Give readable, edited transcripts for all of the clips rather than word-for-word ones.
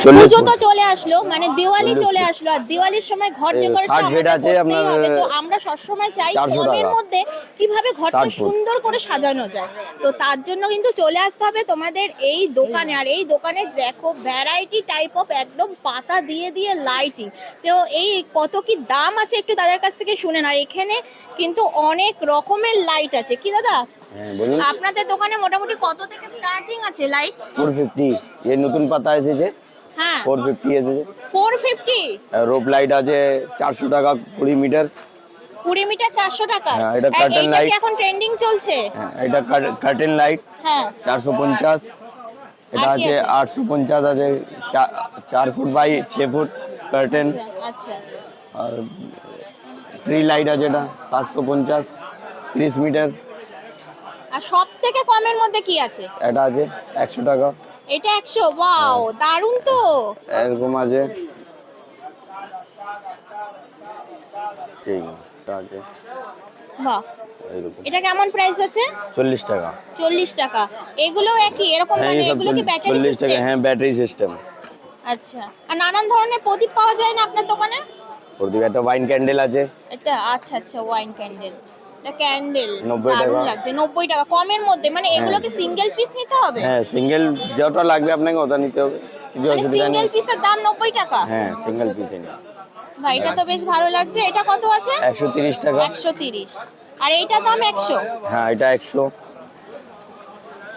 পুজো তো চলে আসলো, মানে দিওয়ালি চলে আসলো, আর দিওয়ালির সময় ঘর ডেকোরেটটা আমাদের করতেই হবে। তো আমরা সবসময় চাই কমের মধ্যে কিভাবে ঘরটা সুন্দর করে সাজানো যায়। তো তার জন্য কিন্তু চলে আসতে হবে তোমাদের এই দোকানে। আর এই দোকানে দেখো ভ্যারাইটি টাইপ অফ একদম পাতা দিয়ে দিয়ে লাইটিং। তো এই কত কি দাম আছে একটু দাদার কাছ থেকে শুনেন। আর এখানে কিন্তু অনেক রকমের লাইট আছে, কি দাদা? আপনাদের দোকানে মোটামুটি কত থেকে স্টার্টিং আছে লাইট? 450 এই নতুন পাতা এসেছে। হ্যাঁ 450 এসেছে। 450 রোপ লাইট আছে 400 টাকা 20 মিটার। 20 মিটার 400 টাকা। হ্যাঁ এটা কার্টেন এইটা লাইট, কি এখন ট্রেন্ডিং চলছে? হ্যাঁ এটা কার্টেন লাইট। হ্যাঁ 450। এটা আছে 850 আছে 4 ফুট বাই 6 ফুট কার্টেন। আচ্ছা। আর ট্রি লাইট আছে এটা 750 30 মিটার। আর সব থেকে কমের মধ্যে কি আছে? এটা আছে 100 টাকা। এটা 100? ওয়াও দারুণ তো। এরকম আছে, ঠিক আছে। বাহ, এটা কেমন প্রাইস আছে? 40 টাকা। 40 টাকা। এগুলো একই এরকম, মানে এগুলো কি ব্যাটারি 40 টাকা, সিস্টেম? হ্যাঁ ব্যাটারি সিস্টেম। আচ্ছা। আর নানান ধরনের প্রদীপ পাওয়া যায় না আপনার দোকানে? প্রদীপ, একটা ওয়াইন ক্যান্ডেল আছে। এটা আচ্ছা ওয়াইন ক্যান্ডেল। এটা ক্যান্ডেল 90 দারুণ টাকা। লাগছে। 90 টাকা কমের মধ্যে। মানে এগুলো কি সিঙ্গেল পিস নিতে হবে? হ্যাঁ সিঙ্গেল যতটা লাগবে আপনাকে ওটা নিতে হবে, কিছু মানে অসুবিধা নেই। সিঙ্গেল পিসের দাম 90 টাকা? হ্যাঁ সিঙ্গেল পিসে নিন। ভাই এটা তো বেশ ভালো লাগছে। এটা কত আছে? 130 টাকা। 130। আর এইটা দাম 100? হ্যাঁ এটা 100।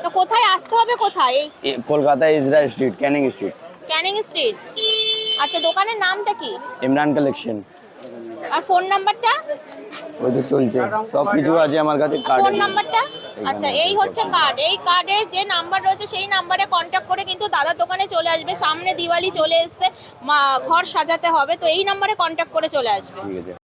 তো কোথায় আসতে হবে, কোথায়? এই Kolkata Ezra street, Canning street. Canning street. আচ্ছা দোকানের নামটা কি? ইমরান কালেকশন। আর ফোন নাম্বারটা? ওই তো চলছে, সব কিছু আছে আমার কাছে। ফোন নাম্বারটা? আচ্ছা এই হচ্ছে কার্ড। এই কার্ডের যে নাম্বার রয়েছে সেই নাম্বারে কন্ট্যাক্ট করে কিন্তু দাদার দোকানে চলে আসবে। সামনে দিওয়ালি চলে এসছে, ঘর সাজাতে হবে, তো এই নাম্বারে কন্ট্যাক্ট করে চলে আসবে। ঠিক আছে।